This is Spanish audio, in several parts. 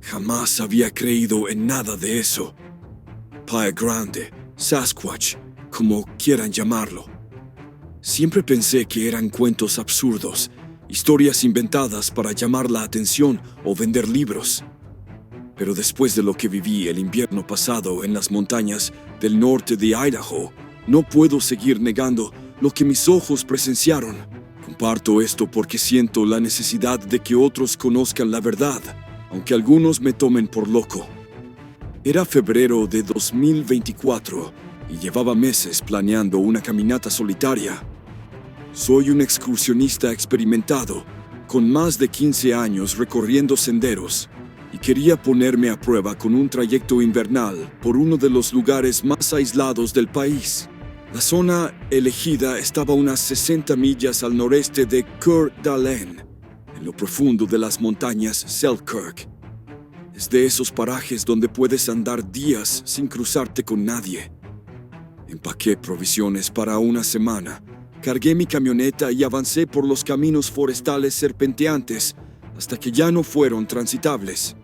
Jamás había creído en nada de eso. Pie Grande, Sasquatch, como quieran llamarlo. Siempre pensé que eran cuentos absurdos, historias inventadas para llamar la atención o vender libros. Pero después de lo que viví el invierno pasado en las montañas del norte de Idaho, no puedo seguir negando lo que mis ojos presenciaron. Comparto esto porque siento la necesidad de que otros conozcan la verdad, aunque algunos me tomen por loco. Era febrero de 2024 y llevaba meses planeando una caminata solitaria. Soy un excursionista experimentado, con más de 15 años recorriendo senderos, y quería ponerme a prueba con un trayecto invernal por uno de los lugares más aislados del país. La zona elegida estaba a unas 60 millas al noreste de Coeur d'Alene, en lo profundo de las montañas Selkirk. Es de esos parajes donde puedes andar días sin cruzarte con nadie. Empaqué provisiones para una semana, cargué mi camioneta y avancé por los caminos forestales serpenteantes hasta que ya no fueron transitables.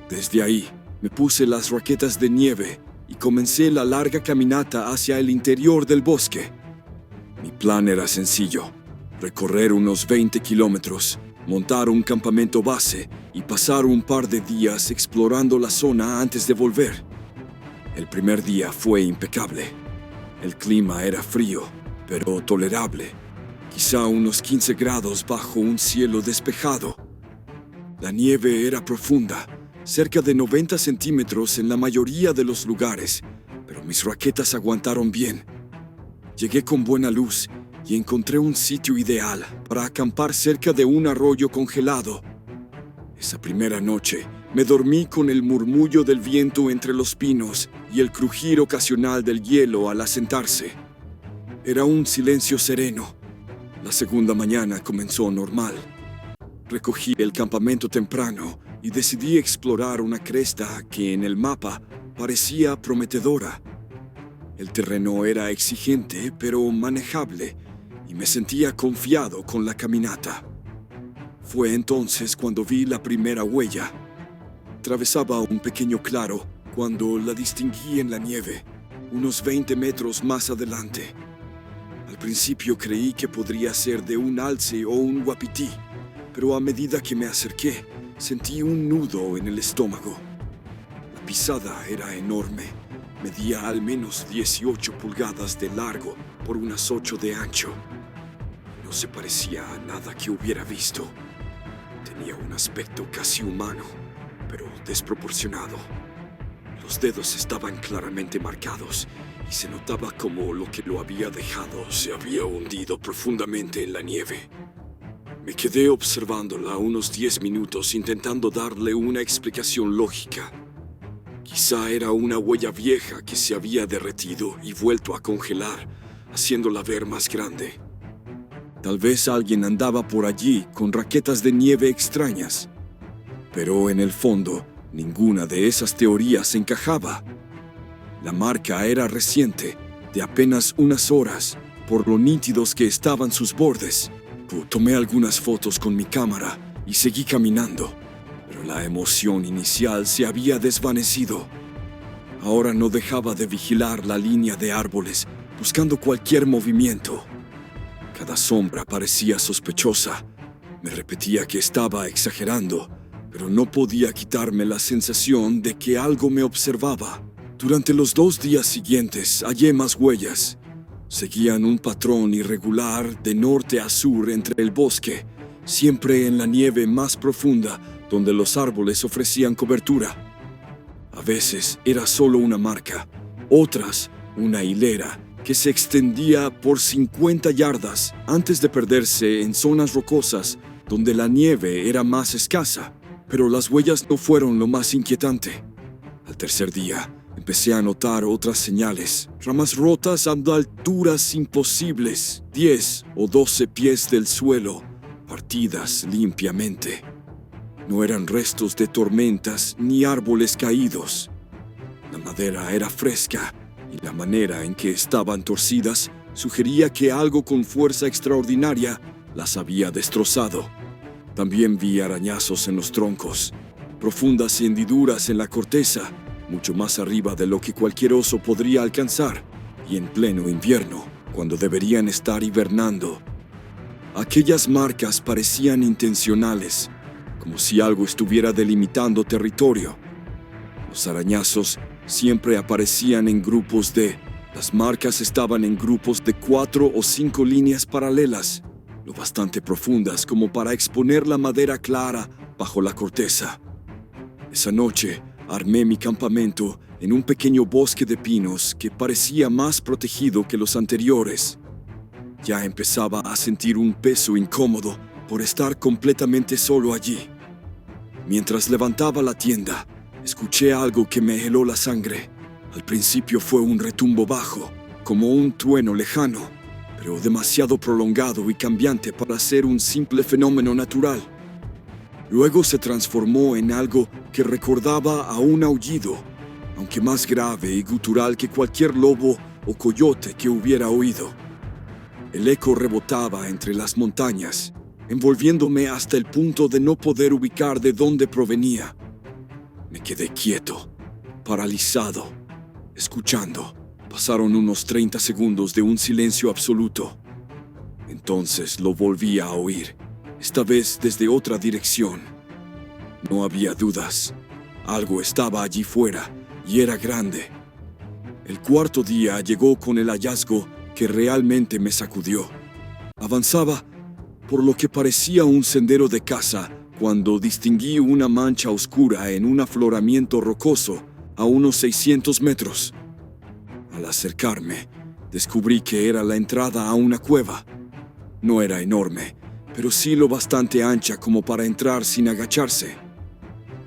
Desde ahí, me puse las raquetas de nieve y comencé la larga caminata hacia el interior del bosque. Mi plan era sencillo: recorrer unos 20 kilómetros, montar un campamento base y pasar un par de días explorando la zona antes de volver. El primer día fue impecable. El clima era frío, pero tolerable, quizá unos 15 grados bajo un cielo despejado. La nieve era profunda, cerca de 90 centímetros en la mayoría de los lugares, pero mis raquetas aguantaron bien. Llegué con buena luz y encontré un sitio ideal para acampar cerca de un arroyo congelado. Esa primera noche me dormí con el murmullo del viento entre los pinos y el crujir ocasional del hielo al asentarse. Era un silencio sereno. La segunda mañana comenzó normal. Recogí el campamento temprano y decidí explorar una cresta que en el mapa parecía prometedora. El terreno era exigente pero manejable y me sentía confiado con la caminata. Fue entonces cuando vi la primera huella. Atravesaba un pequeño claro cuando la distinguí en la nieve, unos 20 metros más adelante. Al principio creí que podría ser de un alce o un wapiti, pero a medida que me acerqué, sentí un nudo en el estómago. La pisada era enorme, medía al menos 18 pulgadas de largo por unas 8 de ancho. No se parecía a nada que hubiera visto. Tenía un aspecto casi humano, pero desproporcionado. Los dedos estaban claramente marcados y se notaba como lo que lo había dejado se había hundido profundamente en la nieve. Me quedé observándola unos 10 minutos intentando darle una explicación lógica. Quizá era una huella vieja que se había derretido y vuelto a congelar, haciéndola ver más grande. Tal vez alguien andaba por allí con raquetas de nieve extrañas. Pero en el fondo, ninguna de esas teorías encajaba. La marca era reciente, de apenas unas horas, por lo nítidos que estaban sus bordes. Tomé algunas fotos con mi cámara y seguí caminando, pero la emoción inicial se había desvanecido. Ahora no dejaba de vigilar la línea de árboles, buscando cualquier movimiento. Cada sombra parecía sospechosa. Me repetía que estaba exagerando, pero no podía quitarme la sensación de que algo me observaba. Durante los 2 días siguientes hallé más huellas. Seguían un patrón irregular de norte a sur entre el bosque, siempre en la nieve más profunda, donde los árboles ofrecían cobertura. A veces era solo una marca, otras una hilera que se extendía por 50 yardas antes de perderse en zonas rocosas donde la nieve era más escasa. Pero las huellas no fueron lo más inquietante. Al tercer día, empecé a notar otras señales, ramas rotas a alturas imposibles, 10 o 12 pies del suelo, partidas limpiamente. No eran restos de tormentas ni árboles caídos. La madera era fresca y la manera en que estaban torcidas sugería que algo con fuerza extraordinaria las había destrozado. También vi arañazos en los troncos, profundas hendiduras en la corteza, mucho más arriba de lo que cualquier oso podría alcanzar, y en pleno invierno, cuando deberían estar hibernando. Aquellas marcas parecían intencionales, como si algo estuviera delimitando territorio. Los arañazos siempre aparecían en grupos Las marcas estaban en grupos de 4 o 5 líneas paralelas, lo bastante profundas como para exponer la madera clara bajo la corteza. Esa noche armé mi campamento en un pequeño bosque de pinos que parecía más protegido que los anteriores. Ya empezaba a sentir un peso incómodo por estar completamente solo allí. Mientras levantaba la tienda, escuché algo que me heló la sangre. Al principio fue un retumbo bajo, como un trueno lejano, pero demasiado prolongado y cambiante para ser un simple fenómeno natural. Luego se transformó en algo que recordaba a un aullido, aunque más grave y gutural que cualquier lobo o coyote que hubiera oído. El eco rebotaba entre las montañas, envolviéndome hasta el punto de no poder ubicar de dónde provenía. Me quedé quieto, paralizado, escuchando. Pasaron unos 30 segundos de un silencio absoluto. Entonces lo volví a oír, esta vez desde otra dirección. No había dudas. Algo estaba allí fuera y era grande. El cuarto día llegó con el hallazgo que realmente me sacudió. Avanzaba por lo que parecía un sendero de caza cuando distinguí una mancha oscura en un afloramiento rocoso a unos 600 metros. Al acercarme, descubrí que era la entrada a una cueva. No era enorme, pero sí lo bastante ancha como para entrar sin agacharse.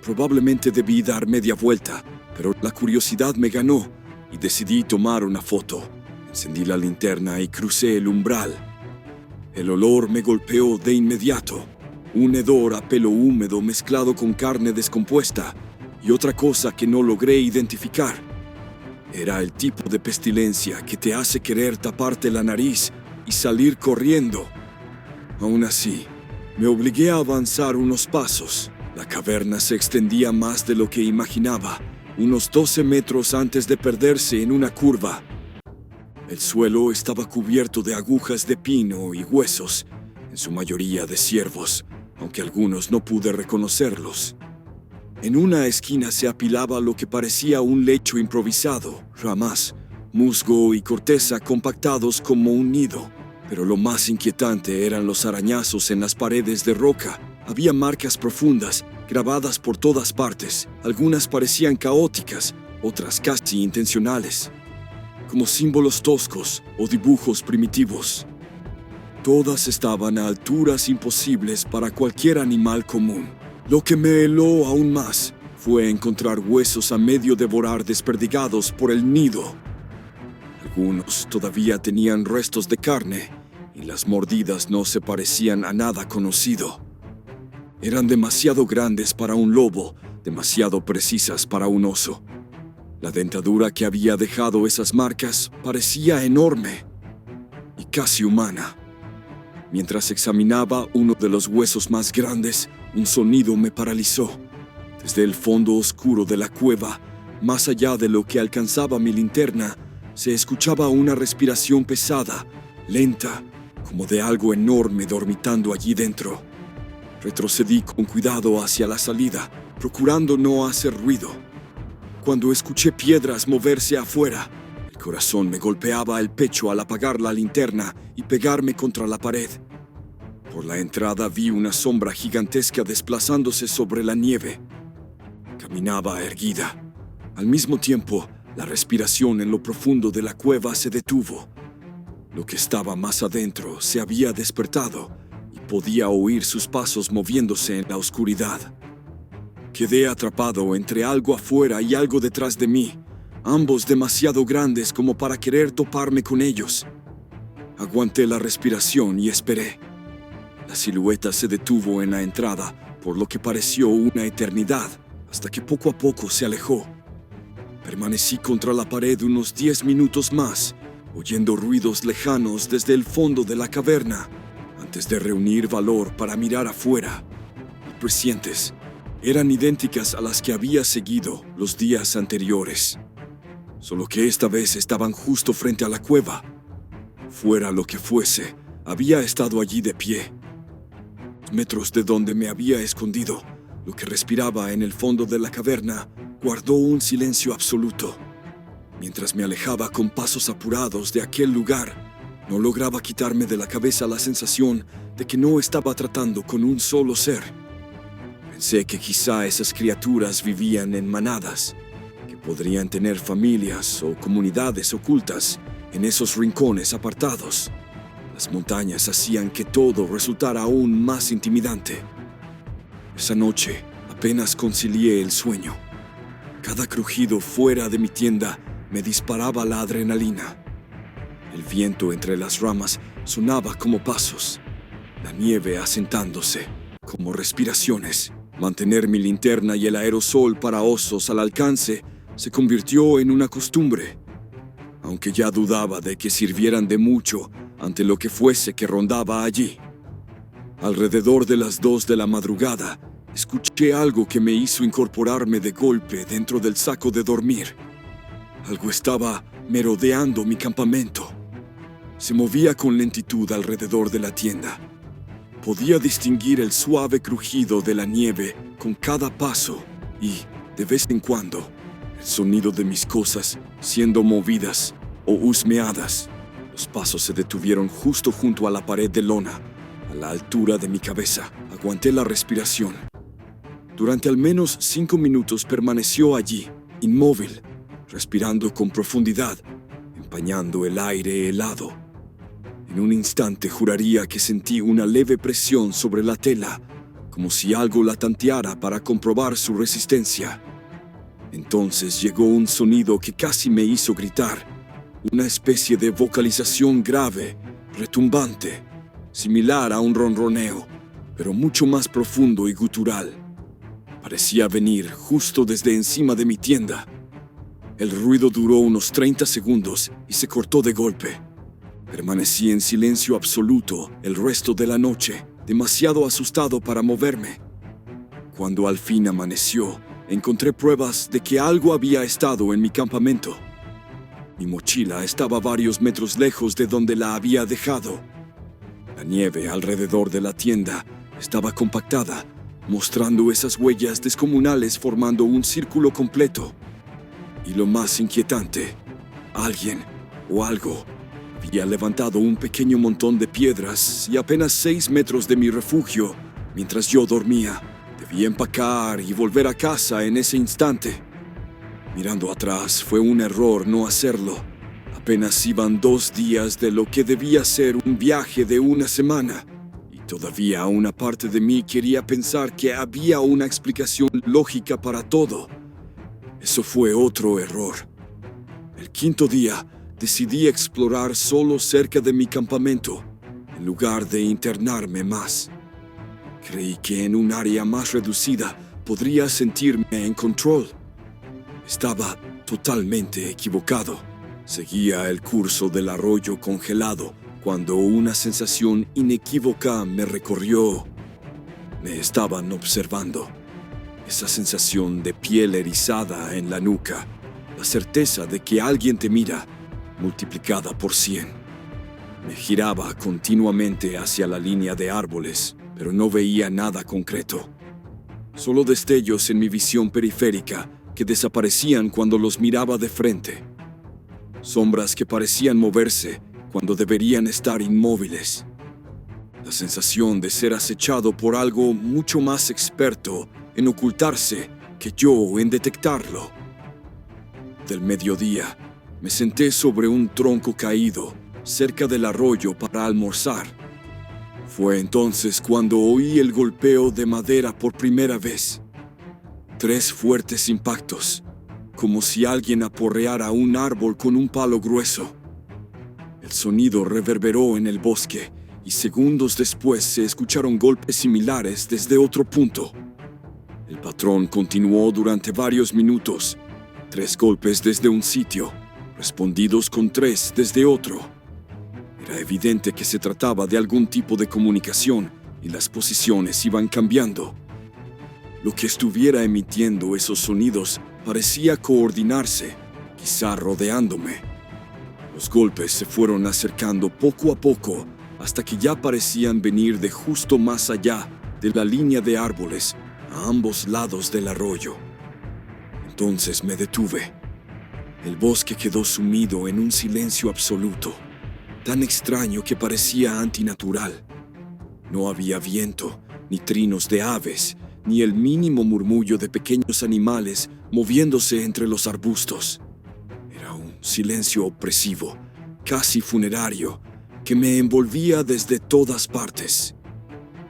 Probablemente debí dar media vuelta, pero la curiosidad me ganó y decidí tomar una foto. Encendí la linterna y crucé el umbral. El olor me golpeó de inmediato. Un hedor a pelo húmedo mezclado con carne descompuesta y otra cosa que no logré identificar. Era el tipo de pestilencia que te hace querer taparte la nariz y salir corriendo. Aún así, me obligué a avanzar unos pasos. La caverna se extendía más de lo que imaginaba, unos 12 metros antes de perderse en una curva. El suelo estaba cubierto de agujas de pino y huesos, en su mayoría de ciervos, aunque algunos no pude reconocerlos. En una esquina se apilaba lo que parecía un lecho improvisado, ramas, musgo y corteza compactados como un nido. Pero lo más inquietante eran los arañazos en las paredes de roca. Había marcas profundas, grabadas por todas partes. Algunas parecían caóticas, otras casi intencionales, como símbolos toscos o dibujos primitivos. Todas estaban a alturas imposibles para cualquier animal común. Lo que me heló aún más fue encontrar huesos a medio devorar desperdigados por el nido. Algunos todavía tenían restos de carne y las mordidas no se parecían a nada conocido. Eran demasiado grandes para un lobo, demasiado precisas para un oso. La dentadura que había dejado esas marcas parecía enorme y casi humana. Mientras examinaba uno de los huesos más grandes, un sonido me paralizó. Desde el fondo oscuro de la cueva, más allá de lo que alcanzaba mi linterna, se escuchaba una respiración pesada, lenta, como de algo enorme dormitando allí dentro. Retrocedí con cuidado hacia la salida, procurando no hacer ruido. Cuando escuché piedras moverse afuera, el corazón me golpeaba el pecho al apagar la linterna y pegarme contra la pared. Por la entrada vi una sombra gigantesca desplazándose sobre la nieve. Caminaba erguida. Al mismo tiempo, la respiración en lo profundo de la cueva se detuvo. Lo que estaba más adentro se había despertado y podía oír sus pasos moviéndose en la oscuridad. Quedé atrapado entre algo afuera y algo detrás de mí, ambos demasiado grandes como para querer toparme con ellos. Aguanté la respiración y esperé. La silueta se detuvo en la entrada, por lo que pareció una eternidad, hasta que poco a poco se alejó. Permanecí contra la pared unos 10 minutos más, oyendo ruidos lejanos desde el fondo de la caverna, antes de reunir valor para mirar afuera. ¿Presientes? Eran idénticas a las que había seguido los días anteriores, solo que esta vez estaban justo frente a la cueva. Fuera lo que fuese, había estado allí de pie, metros de donde me había escondido. Lo que respiraba en el fondo de la caverna guardó un silencio absoluto. Mientras me alejaba con pasos apurados de aquel lugar, no lograba quitarme de la cabeza la sensación de que no estaba tratando con un solo ser. Pensé que quizá esas criaturas vivían en manadas, que podrían tener familias o comunidades ocultas en esos rincones apartados. Las montañas hacían que todo resultara aún más intimidante. Esa noche apenas concilié el sueño. Cada crujido fuera de mi tienda me disparaba la adrenalina. El viento entre las ramas sonaba como pasos, la nieve asentándose como respiraciones. Mantener mi linterna y el aerosol para osos al alcance se convirtió en una costumbre, aunque ya dudaba de que sirvieran de mucho ante lo que fuese que rondaba allí. Alrededor de las 2 de la madrugada, escuché algo que me hizo incorporarme de golpe dentro del saco de dormir. Algo estaba merodeando mi campamento. Se movía con lentitud alrededor de la tienda. Podía distinguir el suave crujido de la nieve con cada paso y, de vez en cuando, el sonido de mis cosas siendo movidas o husmeadas. Los pasos se detuvieron justo junto a la pared de lona, a la altura de mi cabeza. Aguanté la respiración. Durante al menos 5 minutos permaneció allí, inmóvil, respirando con profundidad, empañando el aire helado. En un instante juraría que sentí una leve presión sobre la tela, como si algo la tanteara para comprobar su resistencia. Entonces llegó un sonido que casi me hizo gritar, una especie de vocalización grave, retumbante, similar a un ronroneo, pero mucho más profundo y gutural. Parecía venir justo desde encima de mi tienda. El ruido duró unos 30 segundos y se cortó de golpe. Permanecí en silencio absoluto el resto de la noche, demasiado asustado para moverme. Cuando al fin amaneció, encontré pruebas de que algo había estado en mi campamento. Mi mochila estaba varios metros lejos de donde la había dejado. La nieve alrededor de la tienda estaba compactada, mostrando esas huellas descomunales formando un círculo completo. Y lo más inquietante, alguien o algo había levantado un pequeño montón de piedras y apenas 6 metros de mi refugio mientras yo dormía. Debí empacar y volver a casa en ese instante. Mirando atrás, fue un error no hacerlo. Apenas iban 2 días de lo que debía ser un viaje de 1 semana. Y todavía una parte de mí quería pensar que había una explicación lógica para todo. Eso fue otro error. El 5.º día, decidí explorar solo cerca de mi campamento, en lugar de internarme más. Creí que en un área más reducida podría sentirme en control. Estaba totalmente equivocado. Seguía el curso del arroyo congelado cuando una sensación inequívoca me recorrió. Me estaban observando. Esa sensación de piel erizada en la nuca, la certeza de que alguien te mira, multiplicada por 100. Me giraba continuamente hacia la línea de árboles, pero no veía nada concreto. Solo destellos en mi visión periférica que desaparecían cuando los miraba de frente. Sombras que parecían moverse cuando deberían estar inmóviles. La sensación de ser acechado por algo mucho más experto en ocultarse que yo en detectarlo. Del mediodía, me senté sobre un tronco caído cerca del arroyo para almorzar. Fue entonces cuando oí el golpeo de madera por primera vez. 3 fuertes impactos, como si alguien aporreara un árbol con un palo grueso. El sonido reverberó en el bosque y segundos después se escucharon golpes similares desde otro punto. El patrón continuó durante varios minutos. 3 golpes desde un sitio, respondidos con 3 desde otro. Era evidente que se trataba de algún tipo de comunicación y las posiciones iban cambiando. Lo que estuviera emitiendo esos sonidos parecía coordinarse, quizá rodeándome. Los golpes se fueron acercando poco a poco hasta que ya parecían venir de justo más allá de la línea de árboles a ambos lados del arroyo. Entonces me detuve. El bosque quedó sumido en un silencio absoluto, tan extraño que parecía antinatural. No había viento, ni trinos de aves, ni el mínimo murmullo de pequeños animales moviéndose entre los arbustos. Era un silencio opresivo, casi funerario, que me envolvía desde todas partes.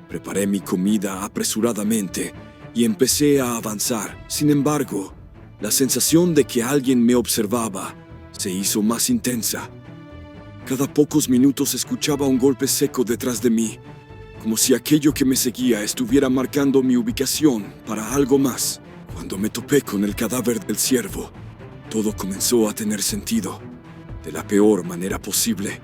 Preparé mi comida apresuradamente y empecé a avanzar. Sin embargo, la sensación de que alguien me observaba se hizo más intensa. Cada pocos minutos escuchaba un golpe seco detrás de mí, como si aquello que me seguía estuviera marcando mi ubicación para algo más. Cuando me topé con el cadáver del ciervo, todo comenzó a tener sentido, de la peor manera posible.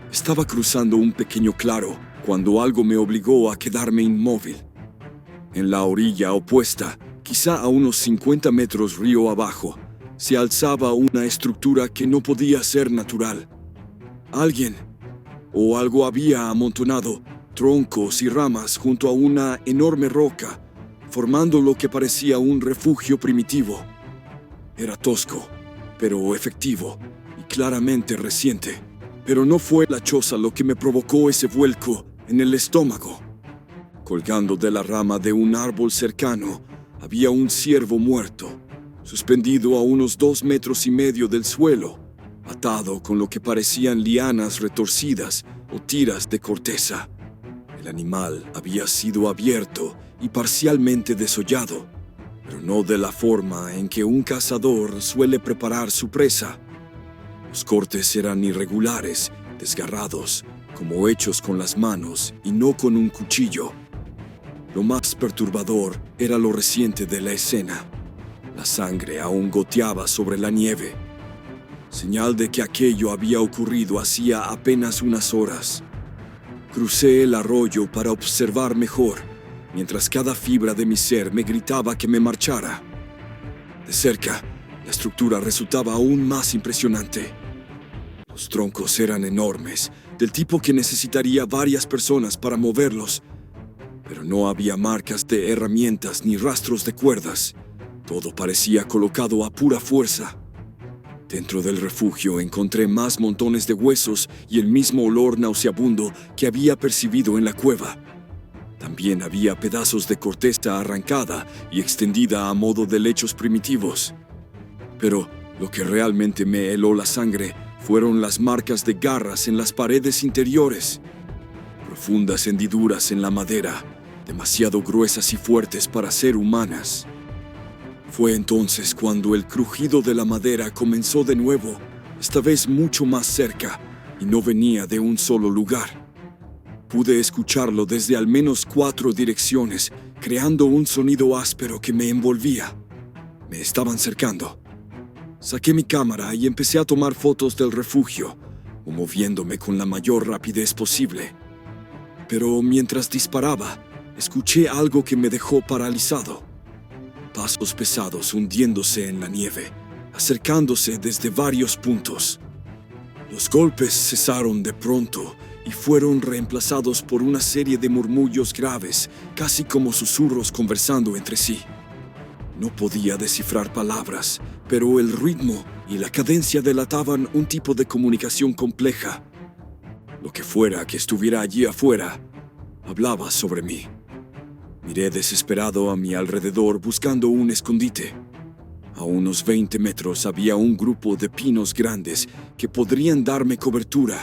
Estaba cruzando un pequeño claro cuando algo me obligó a quedarme inmóvil. En la orilla opuesta, quizá a unos 50 metros río abajo, se alzaba una estructura que no podía ser natural. Alguien o algo había amontonado troncos y ramas junto a una enorme roca, formando lo que parecía un refugio primitivo. Era tosco, pero efectivo y claramente reciente. Pero no fue la choza lo que me provocó ese vuelco en el estómago. Colgando de la rama de un árbol cercano, había un ciervo muerto, suspendido a unos 2,5 metros del suelo, atado con lo que parecían lianas retorcidas o tiras de corteza. El animal había sido abierto y parcialmente desollado, pero no de la forma en que un cazador suele preparar su presa. Los cortes eran irregulares, desgarrados, como hechos con las manos y no con un cuchillo. Lo más perturbador era lo reciente de la escena. La sangre aún goteaba sobre la nieve, señal de que aquello había ocurrido hacía apenas unas horas. Crucé el arroyo para observar mejor, mientras cada fibra de mi ser me gritaba que me marchara. De cerca, la estructura resultaba aún más impresionante. Los troncos eran enormes, del tipo que necesitaría varias personas para moverlos, pero no había marcas de herramientas ni rastros de cuerdas. Todo parecía colocado a pura fuerza. Dentro del refugio encontré más montones de huesos y el mismo olor nauseabundo que había percibido en la cueva. También había pedazos de corteza arrancada y extendida a modo de lechos primitivos. Pero lo que realmente me heló la sangre fueron las marcas de garras en las paredes interiores. Profundas hendiduras en la madera, demasiado gruesas y fuertes para ser humanas. Fue entonces cuando el crujido de la madera comenzó de nuevo, esta vez mucho más cerca, y no venía de un solo lugar. Pude escucharlo desde al menos 4 direcciones, creando un sonido áspero que me envolvía. Me estaban cercando. Saqué mi cámara y empecé a tomar fotos del refugio, moviéndome con la mayor rapidez posible. Pero mientras disparaba, escuché algo que me dejó paralizado. Pasos pesados hundiéndose en la nieve, acercándose desde varios puntos. Los golpes cesaron de pronto y fueron reemplazados por una serie de murmullos graves, casi como susurros conversando entre sí. No podía descifrar palabras, pero el ritmo y la cadencia delataban un tipo de comunicación compleja. Lo que fuera que estuviera allí afuera, hablaba sobre mí. Miré desesperado a mi alrededor buscando un escondite. A unos 20 metros había un grupo de pinos grandes que podrían darme cobertura,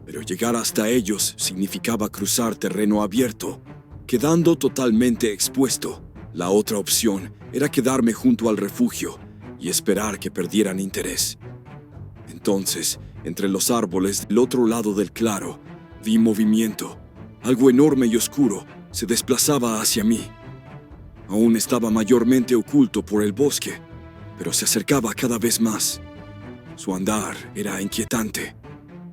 pero llegar hasta ellos significaba cruzar terreno abierto, quedando totalmente expuesto. La otra opción era quedarme junto al refugio y esperar que perdieran interés. Entonces, entre los árboles del otro lado del claro, vi movimiento. Algo enorme y oscuro se desplazaba hacia mí. Aún estaba mayormente oculto por el bosque, pero se acercaba cada vez más. Su andar era inquietante,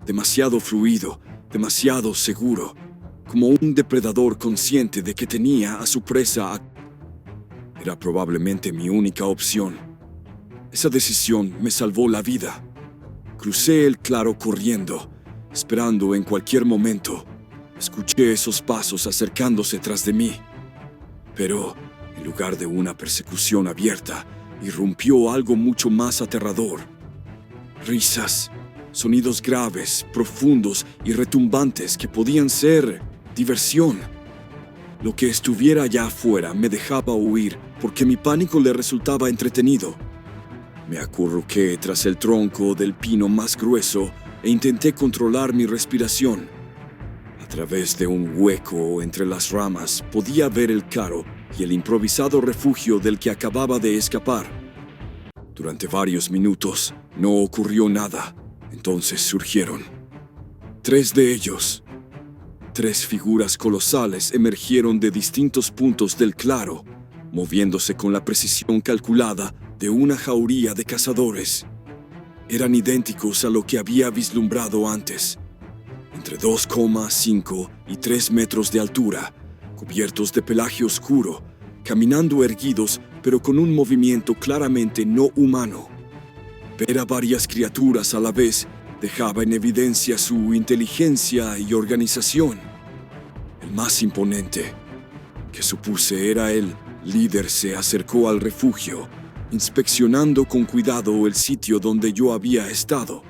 demasiado fluido, demasiado seguro, como un depredador consciente de que tenía a su presa. Era probablemente mi única opción. Esa decisión me salvó la vida. Crucé el claro corriendo, esperando en cualquier momento. Escuché esos pasos acercándose tras de mí. Pero, en lugar de una persecución abierta, irrumpió algo mucho más aterrador. Risas, sonidos graves, profundos y retumbantes que podían ser diversión. Lo que estuviera allá afuera me dejaba huir porque mi pánico le resultaba entretenido. Me acurruqué tras el tronco del pino más grueso e intenté controlar mi respiración. A través de un hueco entre las ramas podía ver el claro y el improvisado refugio del que acababa de escapar. Durante varios minutos no ocurrió nada. Entonces surgieron 3 de ellos. 3 figuras colosales emergieron de distintos puntos del claro, moviéndose con la precisión calculada de una jauría de cazadores. Eran idénticos a lo que había vislumbrado antes. Entre 2,5 y 3 metros de altura, cubiertos de pelaje oscuro, caminando erguidos pero con un movimiento claramente no humano. Ver a varias criaturas a la vez dejaba en evidencia su inteligencia y organización. El más imponente, que supuse era el líder, se acercó al refugio, inspeccionando con cuidado el sitio donde yo había estado.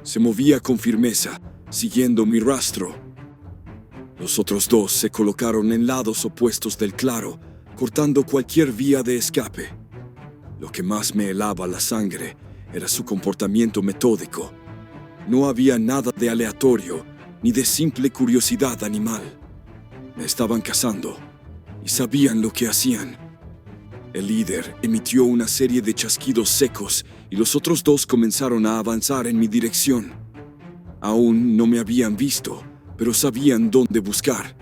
Se movía con firmeza, siguiendo mi rastro. Los otros 2 se colocaron en lados opuestos del claro, cortando cualquier vía de escape. Lo que más me helaba la sangre era su comportamiento metódico. No había nada de aleatorio ni de simple curiosidad animal. Me estaban cazando y sabían lo que hacían. El líder emitió una serie de chasquidos secos y los otros 2 comenzaron a avanzar en mi dirección. Aún no me habían visto, pero sabían dónde buscar.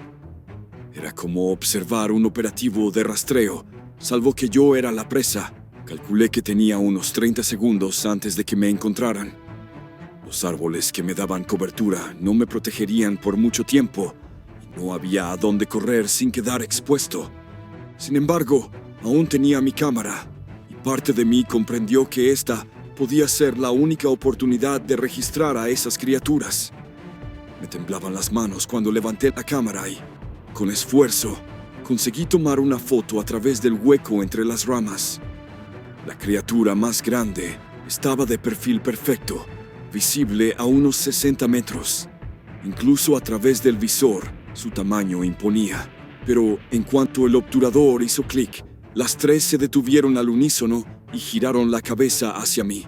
Era como observar un operativo de rastreo, salvo que yo era la presa. Calculé que tenía unos 30 segundos antes de que me encontraran. Los árboles que me daban cobertura no me protegerían por mucho tiempo y no había a dónde correr sin quedar expuesto. Sin embargo, aún tenía mi cámara y parte de mí comprendió que esta podía ser la única oportunidad de registrar a esas criaturas. Me temblaban las manos cuando levanté la cámara y, con esfuerzo, conseguí tomar una foto a través del hueco entre las ramas. La criatura más grande estaba de perfil perfecto, visible a unos 60 metros. Incluso a través del visor, su tamaño imponía. Pero en cuanto el obturador hizo clic, las 3 se detuvieron al unísono y giraron la cabeza hacia mí.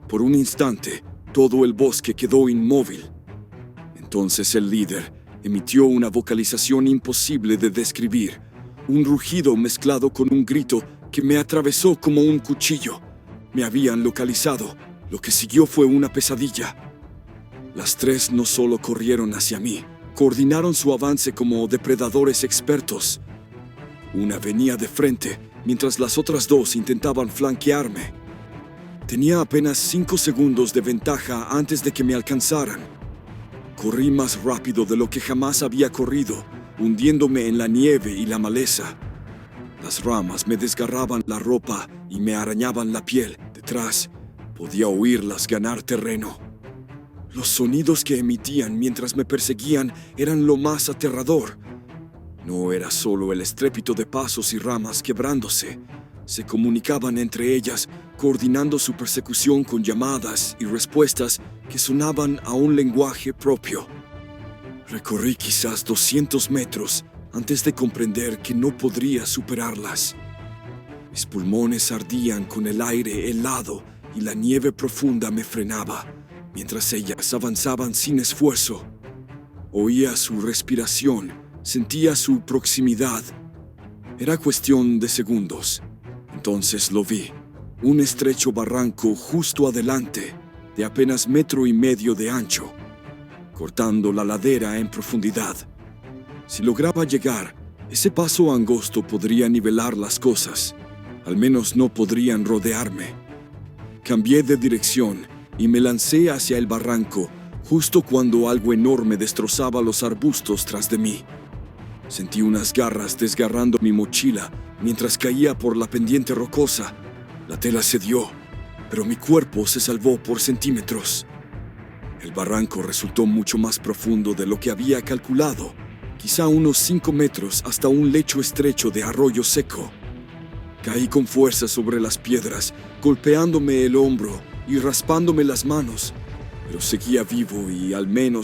Por un instante, todo el bosque quedó inmóvil. Entonces el líder emitió una vocalización imposible de describir, un rugido mezclado con un grito que me atravesó como un cuchillo. Me habían localizado. Lo que siguió fue una pesadilla. Las 3 no solo corrieron hacia mí, coordinaron su avance como depredadores expertos. Una venía de frente, mientras las otras 2 intentaban flanquearme. Tenía apenas 5 segundos de ventaja antes de que me alcanzaran. Corrí más rápido de lo que jamás había corrido, hundiéndome en la nieve y la maleza. Las ramas me desgarraban la ropa y me arañaban la piel. Detrás, podía oírlas ganar terreno. Los sonidos que emitían mientras me perseguían eran lo más aterrador. No era solo el estrépito de pasos y ramas quebrándose. Se comunicaban entre ellas, coordinando su persecución con llamadas y respuestas que sonaban a un lenguaje propio. Recorrí quizás 200 metros antes de comprender que no podría superarlas. Mis pulmones ardían con el aire helado y la nieve profunda me frenaba, mientras ellas avanzaban sin esfuerzo. Oía su respiración, sentía su proximidad. Era cuestión de segundos. Entonces lo vi, un estrecho barranco justo adelante, de apenas 1,5 metros de ancho, cortando la ladera en profundidad. Si lograba llegar, ese paso angosto podría nivelar las cosas. Al menos no podrían rodearme. Cambié de dirección y me lancé hacia el barranco, justo cuando algo enorme destrozaba los arbustos tras de mí. Sentí unas garras desgarrando mi mochila mientras caía por la pendiente rocosa. La tela cedió, pero mi cuerpo se salvó por centímetros. El barranco resultó mucho más profundo de lo que había calculado, quizá unos 5 metros hasta un lecho estrecho de arroyo seco. Caí con fuerza sobre las piedras, golpeándome el hombro y raspándome las manos, pero seguía vivo y al menos